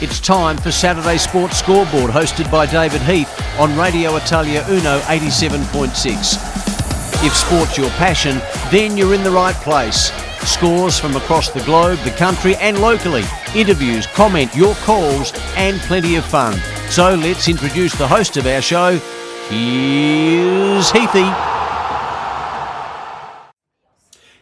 It's time for Saturday Sports Scoreboard, hosted by David Heath on Radio Italia Uno 87.6. If sport's your passion, then you're in the right place. Scores from across the globe, the country and locally. Interviews, comment, your calls and plenty of fun. So let's introduce the host of our show. Here's Heathy.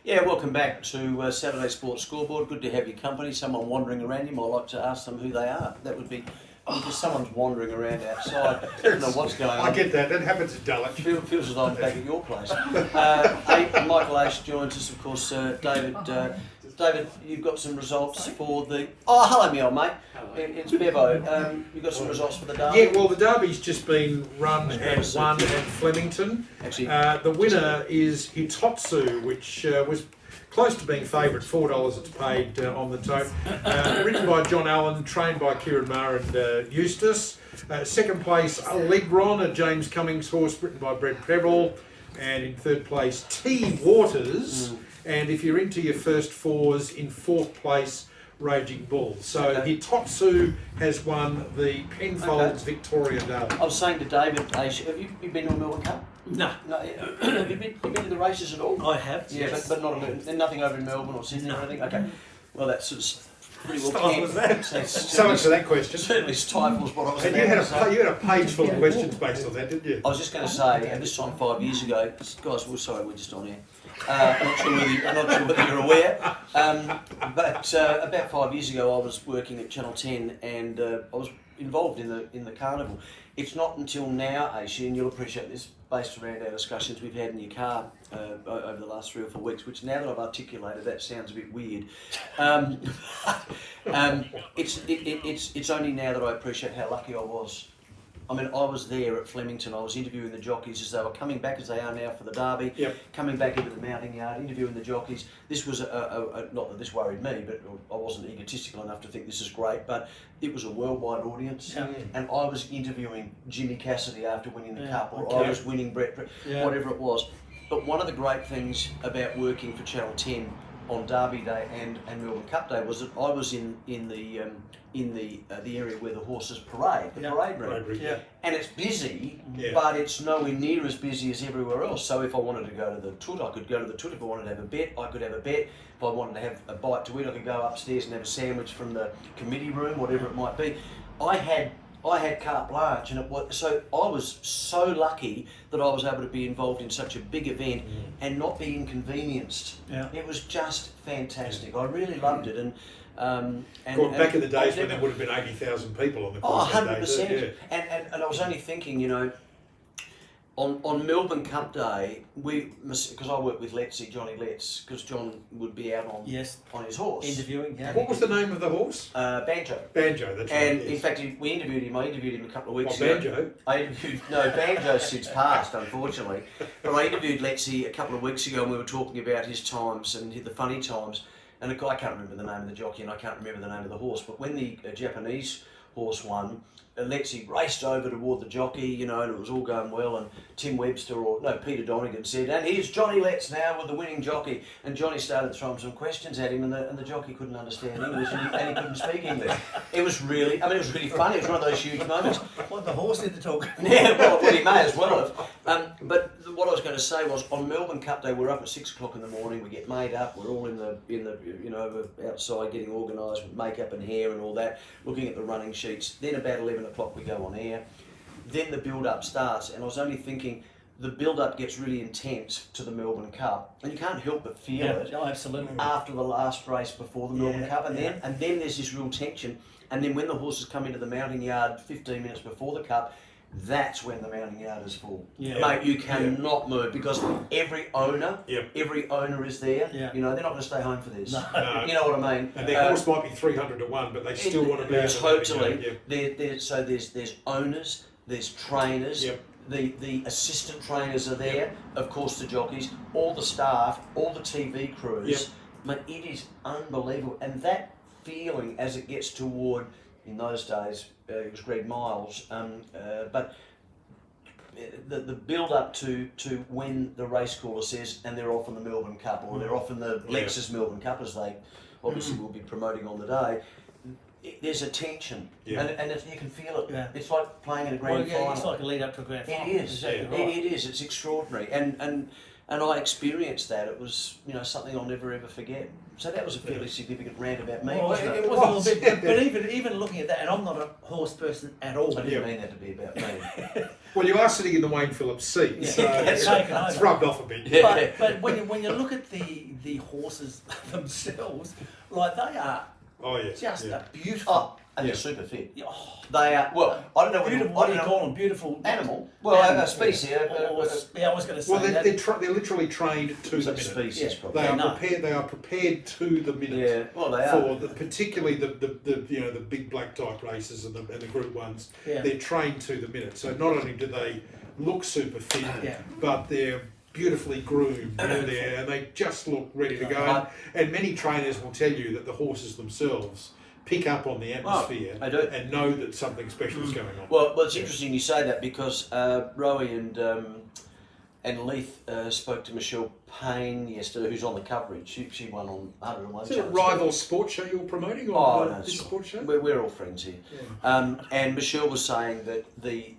Yeah, welcome back to Saturday Sports Scoreboard. Good to have your company. Someone wandering around, you might like to ask them who they are. That would be because someone's wandering around outside. I don't know what's going on. I get that. That happens at Dulwich. Feels as though I'm back at your place. Michael Ace joins us, of course. David, David, you've got some results for the... Oh, hello, me old mate. It's Bevo. You've got some results for the derby? Yeah, well, the derby's just been run and won at Flemington. Actually, the winner is Hitotsu, which was close to being favourite, $4 it's paid on the tote. Ridden by John Allen, trained by Kieran Maher and Eustace. Second place, Allegron, a James Cummings horse, written by Brett Prebble. And in third place, T. Waters. And if you're into your first fours, in fourth place, Raging Bull. So Hitotsu has won the Penfolds Victoria Derby. I was saying to David, have you been to a Melbourne Cup? No. Have you been to the races at all? I have. Yeah, yes. but not nothing over in Melbourne or Sydney or anything? Okay. Well, that's sort of pretty well Was that? So much for that question. Certainly stifles what I was And you had a page full of questions based on that, didn't you? I was just going to say, and this time 5 years ago, guys, we're sorry, we're just on air. I'm not sure whether you're aware, but about 5 years ago, I was working at Channel 10, and I was involved in the carnival. It's not until now, Aishi, and you'll appreciate this, based around our discussions we've had in your car over the last 3 or 4 weeks. Which now that I've articulated, that sounds a bit weird. It's only now that I appreciate how lucky I was. I mean, I was there at Flemington. I was interviewing the jockeys as they were coming back, as they are now for the derby. Yep. Coming back into the mounting yard, interviewing the jockeys. This was not that this worried me, but I wasn't egotistical enough to think this is great. But it was a worldwide audience, and I was interviewing Jimmy Cassidy after winning the cup, or I was winning Brett, whatever it was. But one of the great things about working for Channel 10 on Derby Day and Melbourne Cup Day was that I was in the area where the horses parade, the parade room. And it's busy, but it's nowhere near as busy as everywhere else. So if I wanted to go to the Toot, I could go to the Toot. If I wanted to have a bet, I could have a bet. If I wanted to have a bite to eat, I could go upstairs and have a sandwich from the committee room, whatever it might be. I had carte blanche, and so I was so lucky that I was able to be involved in such a big event and not be inconvenienced. It was just fantastic. I really loved it, and back in the days when there would have been 80,000 people on the course of the day. 100%. And I was only thinking, you know, on Melbourne Cup Day, because I work with Johnny Letts, because John would be out on his horse. Interviewing, What was the name of the horse? Banjo. Banjo, that's right. And in fact, we interviewed him. I interviewed him a couple of weeks ago. Banjo? Banjo's since passed, unfortunately. But I interviewed Lettsy a couple of weeks ago, and we were talking about his times and the funny times. And I can't remember the name of the jockey, and I can't remember the name of the horse. But when the Japanese horse won, Lettsy raced over toward the jockey, you know, and it was all going well. And Peter Donegan said, "And here's Johnny Letts now with the winning jockey." And Johnny started throwing some questions at him, and the jockey couldn't understand English, and he couldn't speak English. It was really funny. It was one of those huge moments. What the horse did to talk? Yeah, well, he may as well have. But what I was going to say was, on Melbourne Cup Day, we're up at 6 o'clock in the morning. We get made up. We're all in the we're outside getting organised with makeup and hair and all that, looking at the running sheets. Then about 11 o'clock we go on air. Then the build-up starts, and I was only thinking, the build-up gets really intense to the Melbourne Cup, and you can't help but feel it. Oh, absolutely. After the last race before the Melbourne Cup, and then there's this real tension, and then when the horses come into the mounting yard 15 minutes before the Cup, that's when the mounting yard is full. Mate, you cannot move, because every owner is there. You know, they're not going to stay home for this. No. You know what I mean? And their horse might be 300 to 1, but they still want to be totally. So there's owners, there's trainers. The assistant trainers are there, of course the jockeys, all the staff, all the TV crews. Mate, it is unbelievable, and that feeling as it gets toward, in those days, it was Greg Miles, but the build up to when the race caller says, and they're off in the Melbourne Cup, or they're off in the Lexus Melbourne Cup, as they obviously will be promoting on the day. there's a tension, Yeah. and you can feel it. Yeah. It's like playing in a grand final. It's like a lead up to a grand final. It is. Exactly Yeah. right. It is. It's extraordinary, and I experienced that. It was something I'll never ever forget. So that was a fairly significant rant about me, Well, wasn't it it? was a little bit, but even looking at that, and I'm not a horse person at all. I didn't mean that to be about me. Well, you are sitting in the Wayne Phillips seat, Yeah. so It's taken over. it's rubbed off a bit. Yeah. But when you look at the horses themselves, like they are Oh yeah. just yeah. a beautiful. Oh, and Yeah. they're super fit. Oh, They are. Well, I don't know beautiful. I What do don't you know. call them? Beautiful Animal. Well, Animal. a species. Yeah, I was going to say Well, that. they're literally trained to the minute. Species, Yeah. probably. They are No. prepared. They are prepared to the minute. Yeah. Well, they are. Particularly the big black type races and the Group 1s. Yeah. They're trained to the minute. So not only do they look super fit, Yeah. but they're beautifully groomed and they just look ready to go. And many trainers will tell you that the horses themselves pick up on the atmosphere they do. and know that something special is going on. Well, it's interesting you say that because Rowie and Leith spoke to Michelle Payne yesterday, who's on the coverage. She won on 101. Is it a rival sports show you're promoting, or Oh, no, this sports show? We're all friends here. Yeah. And Michelle was saying that the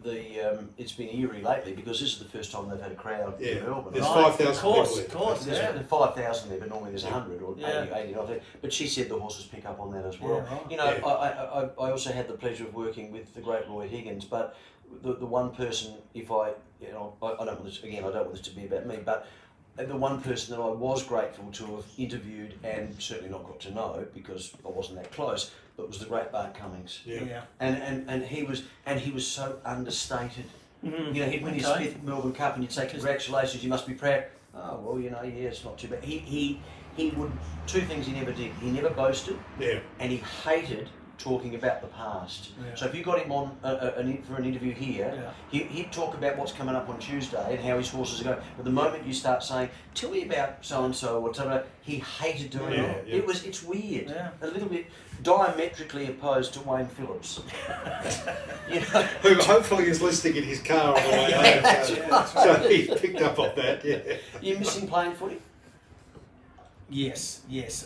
it's been eerie lately because this is the first time they've had a crowd Yeah. in Melbourne. There's Right, 5,000 of course, people of there. course, There's yeah. 5,000 there, but normally there's 100 or Yeah. 80, 90. But she said the horses pick up on that as well. Yeah, right. You know, Yeah. I also had the pleasure of working with the great Roy Higgins, but the one person, if I don't want this, again, I don't want this to be about me, but the one person that I was grateful to have interviewed and certainly not got to know because I wasn't that close, but was the great Bart Cummings. Yeah. And he was so understated. Mhm. You know, he'd win his Okay. 5th Melbourne Cup, and you'd say, "Congratulations, you must be proud." Oh well, yeah, it's not too bad. He would two things he never did. He never boasted, Yeah. and he hated talking about the past. Yeah. So if you got him on for an interview here, he'd talk about what's coming up on Tuesday and how his horses are going. But the moment you start saying, "Tell me about so and so," or whatever, he hated doing Yeah, it. yeah. It's weird, Yeah. a little bit diametrically opposed to Wayne Phillips. You know. Who hopefully is listening in his car on the way home. That's So, right. so he's picked up on that, yeah. You missing playing footy? Yes.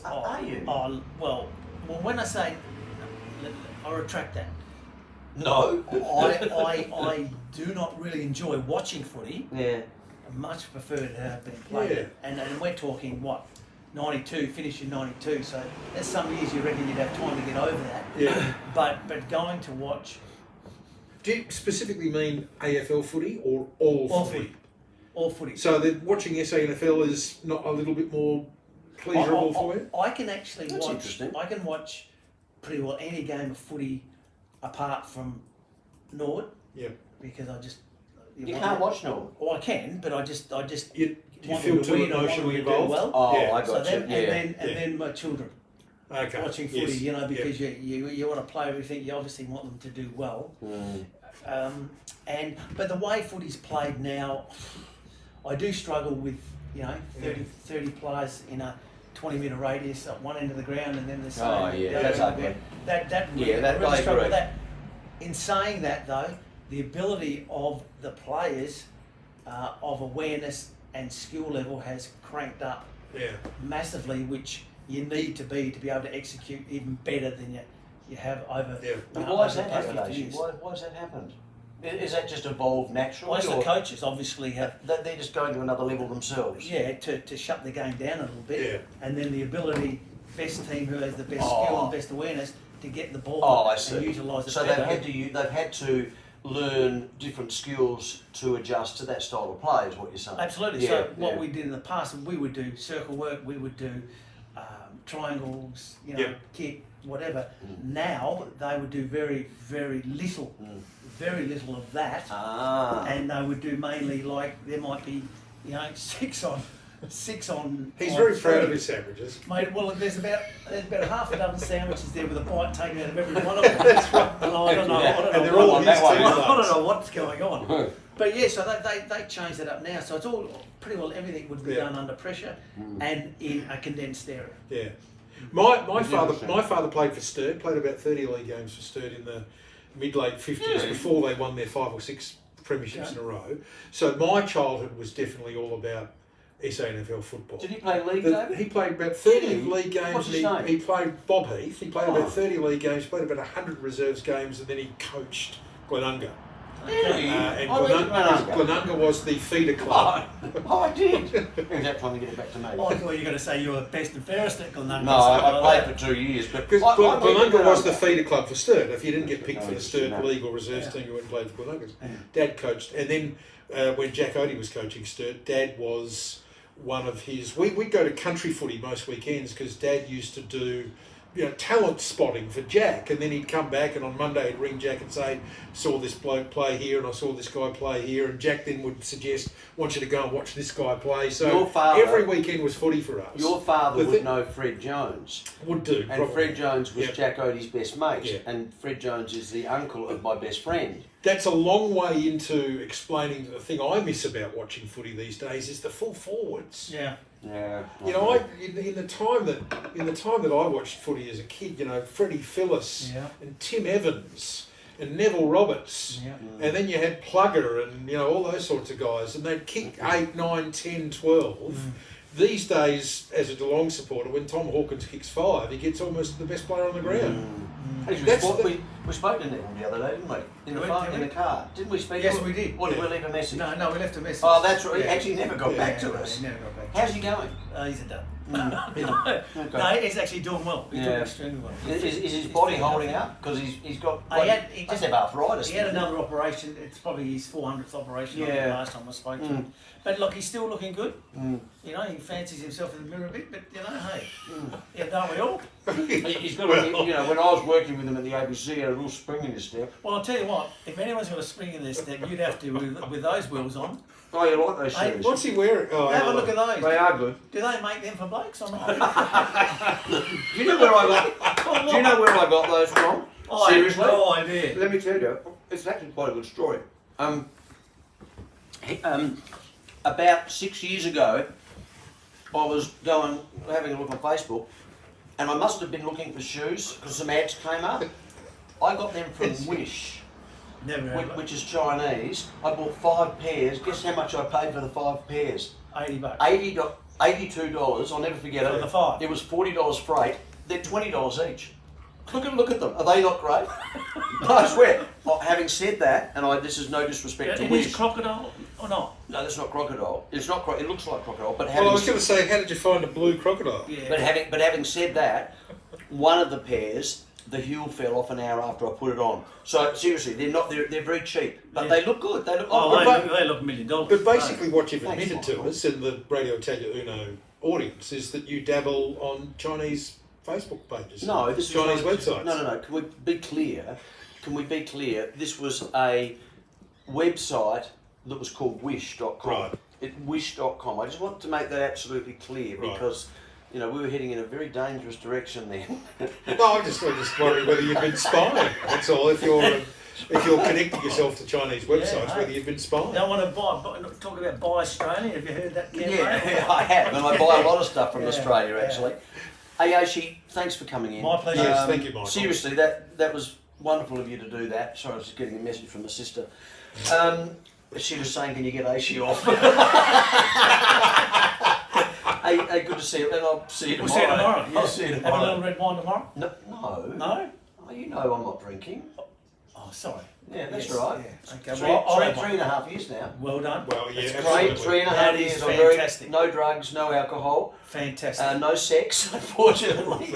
Are you? Well, when I say, I retract that. No. I do not really enjoy watching footy. Yeah. I much prefer to have been played. Yeah. And we're talking, 92, finish in 92, so there's some years you reckon you'd have time to get over that. Yeah. But going to watch Do you specifically mean AFL footy or all all footy? footy, all footy. So that watching SANFL is not a little bit more pleasurable for you? I can actually That's watch. interesting. I can watch pretty well any game of footy apart from Nord. Yeah. Because I just You can't watch no. Oh, I can, but I just You want feel them to too win, I want emotionally them to do involved? well. Oh, Yeah. I got So you. then, Yeah. and then my children Okay. watching footy, Yes. you know, Yeah. because you want to play everything. You obviously want them to do well. But the way footy's played now, I do struggle with 30 players in a 20-metre radius at one end of the ground and then the same. Oh, yeah, the that's other ugly. end. That really, Yeah, that I really I struggle with agree. that. In saying that though, the ability of the players of awareness and skill level has cranked up Yeah. massively, which you need to be able to execute even better than you have over. Yeah. But over why has the that past happened, 50 Ashley? years. Why has that happened? Is that just evolved naturally? Most of or the coaches obviously have, that they're just going to another level themselves? to shut the game down a little bit, Yeah. and then the ability, best team who has the best skill and best awareness to get the ball Oh, I and see. utilise it So better. they've had to learn different skills to adjust to that style of play, is what you're saying? Absolutely. Yeah, So what yeah. we did in the past, we would do circle work, we would do triangles, Yep. kick, whatever. Now they would do very, very little, very little of that, Ah. and they would do mainly there might be, six on. He's on very proud three. of his sandwiches. Mate, well, there's about half a dozen sandwiches there with a bite taken out of every one of them. That's right. And I don't know. Yeah. I don't And know they're all on his that one. team I don't loves. know what's going on. But yeah, so they changed that up now. So it's all pretty well everything would be Yeah. done under pressure and in a condensed area. Yeah. My That's father interesting. played for Sturt, played about 30 league games for Sturt in the mid-late 50s before they won their 5 or 6 premierships in a row. So my childhood was definitely all about SANFL football. Did he play league, David? He played about 30 Did he? league games. What's his name? He played Bob Heath. He played Oh. about 30 league games, played about 100 reserves games, and then he coached Glenunga. Really? And I went to Glenunga. Glenunga was the feeder club. Oh, I did. Who's that trying to get it back to me? I thought you were going to say you were best and fairest at Glenunga. No, I played for 2 years, but Because I went to Glenunga was Glenunga. the feeder club for Sturt. If you didn't get picked No, for the it's- Sturt no. league or reserves team, you went and played for Glenunga. Dad coached, and then when Jack Odie was coaching Sturt, Dad was one of his. We'd go to country footy most weekends because Dad used to do, talent spotting for Jack, and then he'd come back, and on Monday he'd ring Jack and say, "Saw this bloke play here, and I saw this guy play here," and Jack then would suggest, "Want you to go and watch this guy play." So Your father- every weekend was footy for us. Your father The would thi- know Fred Jones. Would do, And probably. Fred Jones was Yep. Jack Odie's best mate. Yeah. And Fred Jones is the uncle of my best friend. That's a long way into explaining the thing I miss about watching footy these days is the full forwards. Yeah. Yeah. In the time that I watched footy as a kid, Freddie Phillips Yeah. and Tim Evans and Neville Roberts, Yeah. and then you had Plugger and all those sorts of guys, and they'd kick 8, 9, 10, 12. These days, as a Geelong supporter, when Tom Hawkins kicks 5, he gets almost the best player on the ground. That's We spoke to Neville the other day, didn't we? In Did the we? car. Didn't we speak Yes, to him? we did. Or did we leave a message? No, we left a message. Oh, that's right. He Yeah. actually never got Yeah. back to us. He never got back. How's he going? He's a done. Okay. No, he's actually doing well. He's doing Yeah. extremely well. Is his He's body fit holding enough. up? Because he's got. He must have arthritis. He had doesn't another operation. It's probably his 400th operation. I think, Yeah. last time I spoke to him. But look, he's still looking good. Mm. He fancies himself in the mirror a bit. But hey, yeah, don't we all? He's got. When I was working with him at the ABC, he had a real spring in his step. Well, I'll tell you what. If anyone's got a spring in their step, you'd have to with those wheels on. Oh, you like those Hey, shoes? What's he wearing? Oh, Have a look at those. They are good. Do they make them for blokes or not? Do you know where I got? Do you know where I got those from? Oh, Seriously? no idea. Let me tell you, it's actually quite a good story. About 6 years ago, I was having a look on Facebook, and I must have been looking for shoes because some ads came up. I got them from Wish, Never heard of it. which is Chinese. I bought 5 pairs. Guess how much I paid for the 5 pairs? $80. $82. I'll never forget it. For the 5? It was $40 freight. They're $20 each. Look at them. Are they not great? I swear. Well, having said that, and this is no disrespect to It Wish. is crocodile or not? No, that's not crocodile. It's not. It looks like crocodile, but Well, having I was going to say, how did you find a blue crocodile? Yeah. but having said that, one of the pairs, the heel fell off an hour after I put it on. So seriously, they're not. They're very cheap, but Yeah. they look good. They look. Oh, but- they look $1 million. But basically, what you've Thanks, admitted to Michael. us in the Radio Italia Uno audience is that you dabble on Chinese Facebook pages. No, this Chinese is websites. No. Can we be clear? This was a website that was called Wish.com. Right. Wish.com. I just want to make that absolutely clear Right. because we were heading in a very dangerous direction then. No, I just worry whether you've been spying. That's all. If you're connecting yourself to Chinese websites, hey. whether you've been spying. Don't want to talk about buy Australian. Have you heard that campaign? Yeah, I have, and I buy a lot of stuff from Yeah, Australia yeah. actually. Ayoshi, thanks for coming in. My pleasure. Yes, thank you, Michael. Seriously, that was wonderful of you to do that. Sorry, I was just getting a message from my sister. She was saying, can you get Aishi off? Hey, good to see you, and I'll see you We'll tomorrow. see you tomorrow. Yeah. I'll see you Have a tomorrow. little red wine tomorrow? No. No? Oh, you know I'm not drinking. Oh, sorry. Yeah, that's Yes, right. yeah. Okay, well, I'll have one. 3.5 years now. Well done. Well, yeah, Great, absolutely. 3.5 That is years. fantastic. No drugs, no alcohol. Fantastic. No sex, unfortunately.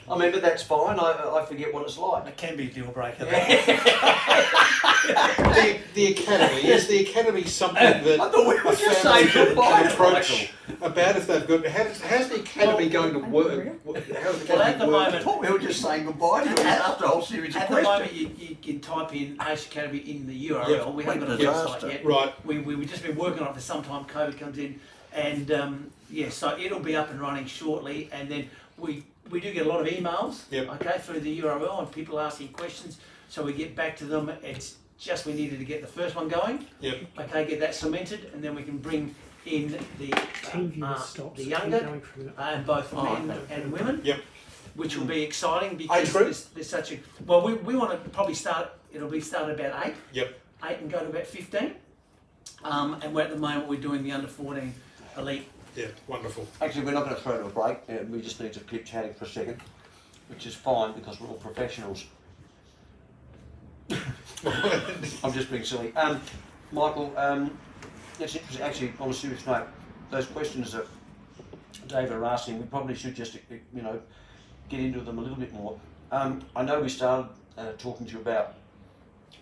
I mean, but that's fine. I forget what it's like. It can be a deal breaker. The academy is the academy something that I thought we were a just family saying can goodbye, approach about if they've got. How's the academy going to work? How's the Well, at academy the working? I moment, thought we were just saying goodbye to you after a whole series of At the questions. moment, you can type in Ace Academy in the URL. Yep. We haven't got a Disaster. website yet. Right. We've just been working on it for some time. COVID comes in, and so it'll be up and running shortly. And then we do get a lot of emails, Yep. okay, through the URL and people asking questions. So we get back to them. It's just we needed to get the first one going. Yep. Okay, get that cemented, and then we can bring in the the younger and both men and women. Yep. Which will be exciting because Age group? there's such a well. We want to probably start. It'll be started about 8. Yep. 8 and go to about 15. And we're at the moment we're doing the under 14 elite. Yeah, wonderful. Actually, we're not going to throw to a break. We just need to keep chatting for a second, which is fine because we're all professionals. I'm just being silly. Michael, that's interesting. Actually, on a serious note, those questions that David are asking, we probably should just, get into them a little bit more. I know we started talking to you about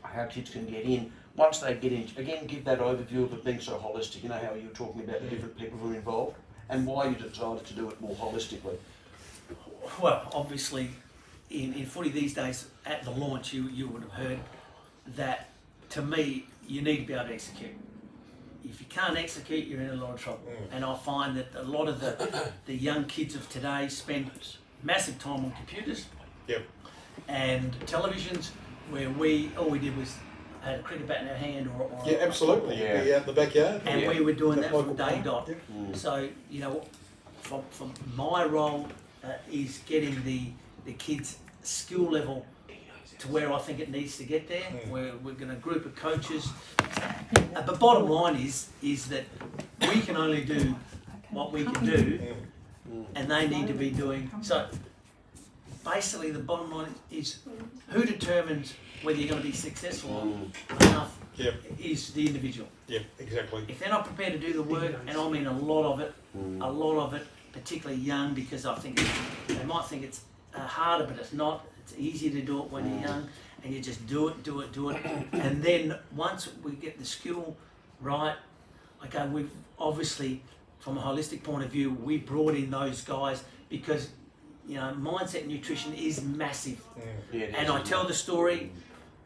how kids can get in. Once they get in, again, give that overview of it being so holistic. You know how you were talking about the different people who are involved and why you decided to do it more holistically. Well, obviously, in footy these days, at the launch, you would have heard that, to me, you need to be able to execute. If you can't execute, you're in a lot of trouble. And I find that a lot of the young kids of today spend massive time on computers and televisions, where all we did was had a cricket bat in our hand or absolutely. Yeah. Be out in the backyard. and we were doing that from day local dot. park. So, from my role is getting the kids' skill level to where I think it needs to get there. We're going to group of coaches. But bottom line is that we can only do what we can do, and they need to be doing. So basically, the bottom line is who determines whether you're going to be successful enough is the individual. Yeah, exactly. If they're not prepared to do the work, and I mean a lot of it, particularly young, because I think they might think it's harder, but it's not. It's easier to do it when you're young, and you just do it. And then once we get the skill right, okay, we've obviously, from a holistic point of view, we brought in those guys because, mindset and nutrition is massive. And I tell the story,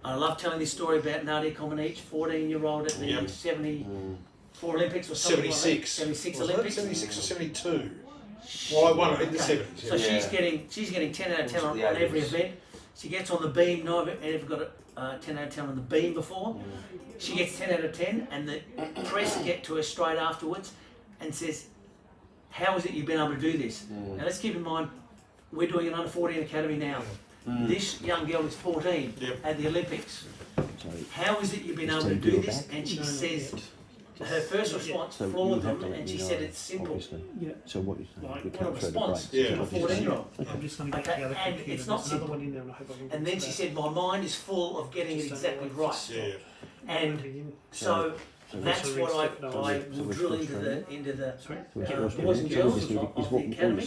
I love telling this story about Nadia Comaneci, 14-year-old at the 74 Olympics or something 76. 76 Was Olympics. That 76 or 72? Well, I won it in the 70s. So she's getting 10 out of 10 on every event. She gets on the beam. No one ever got a 10 out of 10 on the beam before. She gets 10 out of 10, and the press get to her straight afterwards and says, "How is it you've been able to do this?" Now let's keep in mind, we're doing an under 14 academy now. This young girl is 14 at the Olympics. How is it you've been able to do this? And she says, her first response floored them, and she said it's simple. So what you saying? Like, We what a can't throw the response break. to a 14-year-old. I'm just going to get Okay, the other and computer. it's not There's another simple. one in there, and I hope I can And get then she that. said, my mind is full of getting it exactly right. Yeah. And so that's what I will drill into the boys and girls of the academy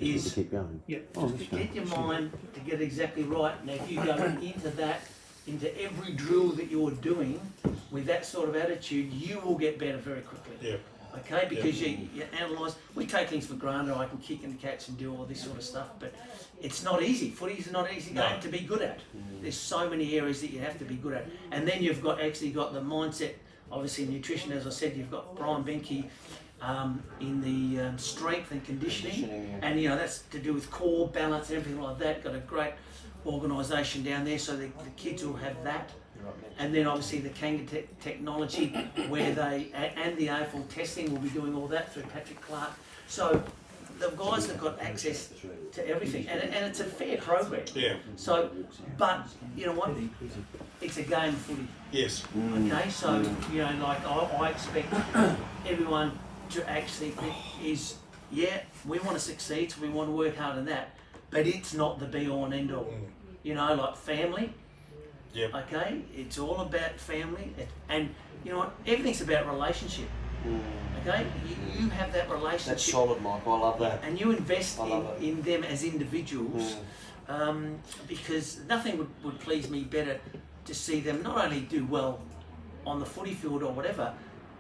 is to keep going. Yeah. Oh, to that's fine. get your mind to get exactly right. Now, if you go into every drill that you're doing with that sort of attitude, you will get better very quickly. Yeah. Okay, because you analyse. We take things for granted. I can kick and catch and do all this sort of stuff, but it's not easy. Footy is not an easy game to be good at. There's so many areas that you have to be good at, and then you've got the mindset. Obviously, nutrition, as I said, you've got Brian Benke in the strength and conditioning, and that's to do with core balance and everything like that. Got a great organisation down there, so the kids will have that. And then obviously the Kanga technology, where and the AFL testing will be doing all that through Patrick Clark. So the guys have got access to everything, and it's a fair program. Yeah. So, but you know what? It's a game of footy. Yes. Okay, so I expect everyone to actually think we want to succeed, so we want to work hard on that, but it's not the be all and end all. Like family. Yep. Okay, it's all about family, and you know what? Everything's about relationship. Okay, you have that relationship. That's solid, Michael. I love that. And you invest in them as individuals, because nothing would please me better to see them not only do well on the footy field or whatever,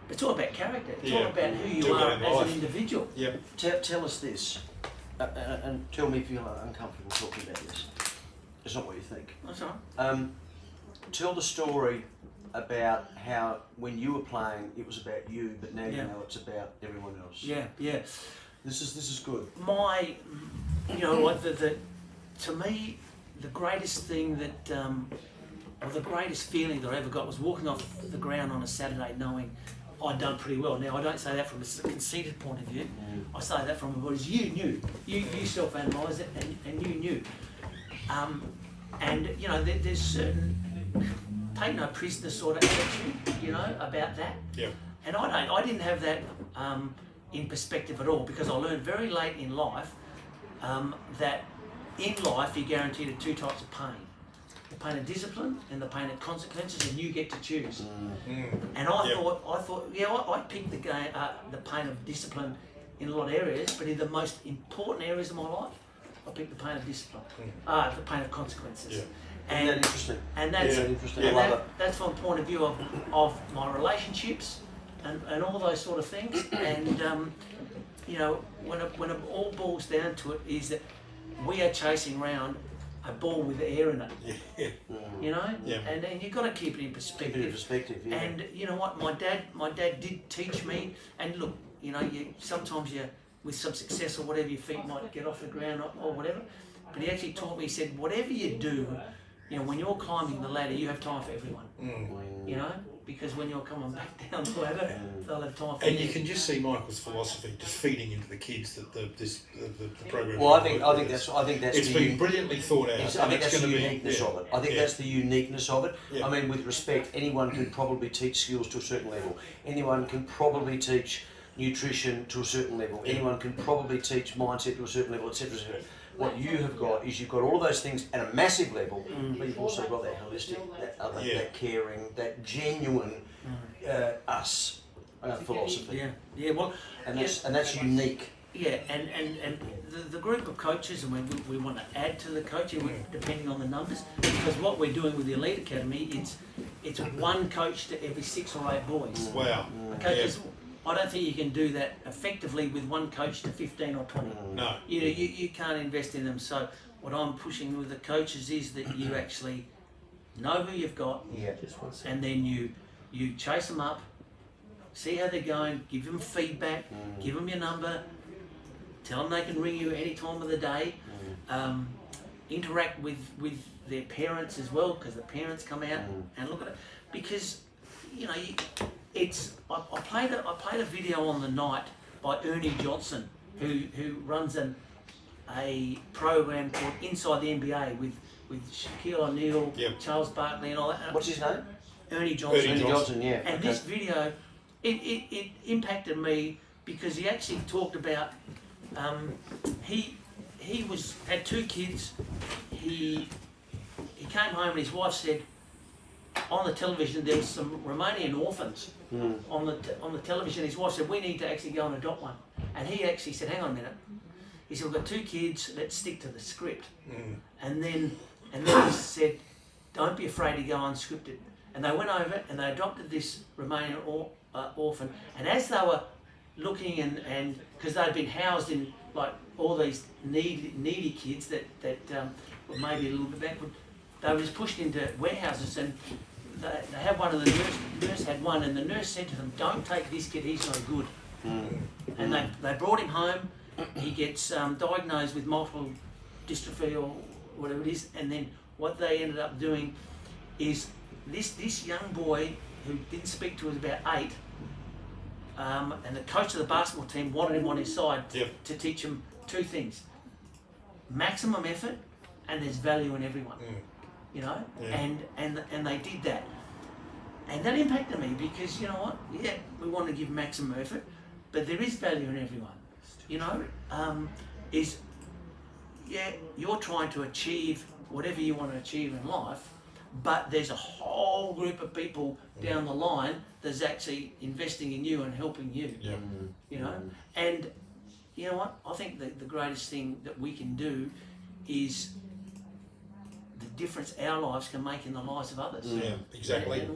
but it's all about character. It's all about who you are as an individual. Yep. Tell us this, and tell me if you're uncomfortable talking about this. It's not what you think. That's all right. Tell the story about how when you were playing it was about you, but now you know it's about everyone else. Yeah. This is good. To me, the greatest thing that, or the greatest feeling that I ever got was walking off the ground on a Saturday knowing I'd done pretty well. Now, I don't say that from a conceited point of view. I say that from a you knew. You self-analysed it and you knew. There's certain take no prisoner sort of attitude, about that. Yeah. And I didn't have that in perspective at all, because I learned very late in life that in life you're guaranteed of two types of pain. The pain of discipline and the pain of consequences, and you get to choose. And I thought, I picked the pain of discipline in a lot of areas, but in the most important areas of my life, I picked the pain of discipline, the pain of consequences. Isn't that interesting? And that's interesting. that's from a point of view of my relationships and all those sort of things. And you know, when it all boils down to it, is that we are chasing around a ball with air in it. You know, and you've got to keep it in perspective. Keep it in perspective, yeah. And you know what, my dad did teach me. And look, you know, sometimes with some success or whatever, your feet might get off the ground or whatever. But he actually taught me. He said, whatever you do, you know, when you're climbing the ladder, you have time for everyone. You know, because when you're coming back down the ladder, they'll have time for you. And you can just see Michael's philosophy just feeding into the kids that the program. Well, I think that's it's been brilliantly thought out. I think that's the uniqueness of it. I think that's the uniqueness of it. Yeah. I mean, with respect, anyone can probably teach skills to a certain level. Anyone can probably teach nutrition to a certain level. Anyone can probably teach mindset to a certain level, etc. etc. What you have got is you've got all of those things at a massive level, but you've also got that holistic, that caring, that genuine us philosophy. Well, and that's unique. Yeah, and the group of coaches, and we want to add to the coaching depending on the numbers, because what we're doing with the Elite Academy, it's one coach to every 6 or 8 boys. Wow. Okay, because I don't think you can do that effectively with one coach to 15 or 20. No. You know, you can't invest in them. So what I'm pushing with the coaches is that you actually know who you've got, and then you chase them up, see how they're going, give them feedback, give them your number, tell them they can ring you any time of the day, interact with their parents as well, because the parents come out and look at it. Because, you know, I played a video on the night by Ernie Johnson, who runs a program called Inside the NBA with Shaquille O'Neal, Charles Barkley, and all that. What's his name? Ernie Johnson. Ernie Johnson, yeah. And this video, it impacted me because he actually talked about he had 2 kids. He came home and his wife said, on the television there was some Romanian orphans on the television. His wife said, we need to actually go and adopt one. And he actually said, hang on a minute. He said, we've got 2 kids, let's stick to the script. And then he said, don't be afraid to go unscripted. And they went over and they adopted this Romanian orphan. And as they were looking and because they'd been housed in like all these needy kids that were maybe a little bit backward, they were just pushed into warehouses, and they had one of the nurse had one, and the nurse said to them, don't take this kid, he's no good. And they brought him home. He gets diagnosed with multiple dystrophy or whatever it is, and then what they ended up doing is this young boy who didn't speak to us about 8, and the coach of the basketball team wanted him on his side to teach him 2 things: maximum effort, and there's value in everyone. You know, and they did that, and that impacted me because, you know what? Yeah, we want to give maximum effort, but there is value in everyone. You know, you're trying to achieve whatever you want to achieve in life, but there's a whole group of people down the line that's actually investing in you and helping you. You know, and you know what? I think the greatest thing that we can do is the difference our lives can make in the lives of others. Yeah, exactly.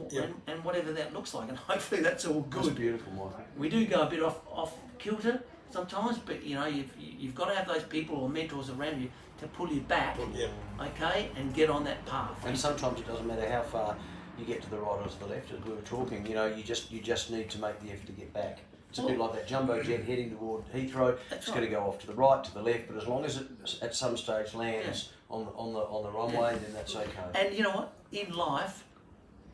And whatever that looks like, and hopefully that's all good. That's beautiful, Michael. We do go a bit off kilter sometimes, but you know, you've got to have those people or mentors around you to pull you back, okay, and get on that path. And sometimes it doesn't matter how far you get to the right or to the left, as we were talking. You know, you just need to make the effort to get back. It's a bit like that jumbo jet heading toward Heathrow. It's going to go off to the right, to the left, but as long as it at some stage lands on the runway, then that's okay. And you know what? In life,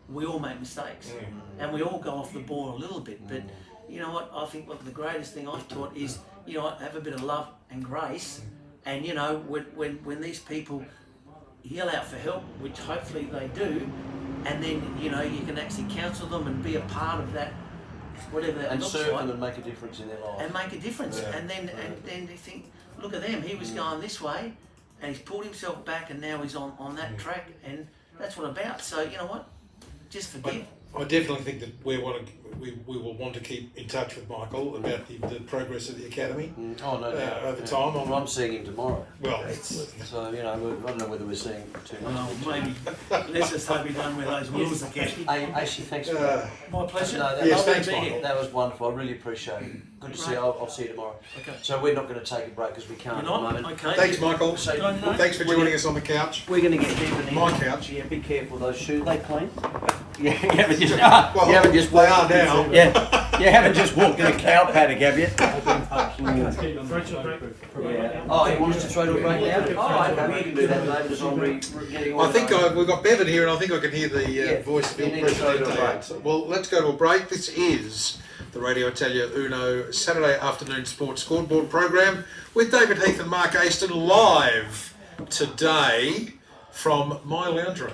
we all make mistakes, and we all go off the ball a little bit. But you know what? I think what the greatest thing I've taught is, you know, have a bit of love and grace. And you know, when these people yell out for help, which hopefully they do, and then you know you can actually counsel them and be a part of that whatever that And looks serve like, them and make a difference in their life. and make a difference. Yeah. And then you think, look at them. He was going this way, and he's pulled himself back, and now he's on that track, and that's what I'm about. So you know what? Just forgive. I definitely think that we will want to keep in touch with Michael about the progress of the academy Oh, no doubt. over time. Well, I'm seeing him tomorrow. Well, So, you know, I don't know whether we're seeing too much. Well, maybe let's just hope we're done with those rules again. Hey, actually, thanks for that. My pleasure. No, that, Yes, Lovely thanks, to be Michael. here. that was wonderful. I really appreciate it. Good to see you. I'll see you tomorrow. Okay. So we're not going to take a break because we can't You're at the not? moment. Okay. thanks, Michael. So No. Thanks for joining us on the couch. we're going to get deep in My couch. Yeah, be careful. Those shoes, they clean? Yeah, you haven't just, you haven't just They are now. Yeah, you haven't just walked in a cow paddock, have you? Yeah. Oh, you want us to throw to a break now? Oh, okay, we can do that, David, as I'm getting on. I think we've got Bevan here, and I think I can hear the voice of you Il need to go to a Presidente. break. So, well, let's go to a break. This is the Radio Italia Uno Saturday afternoon sports scoreboard program with David Heath and Mark Aston live today from my lounge room.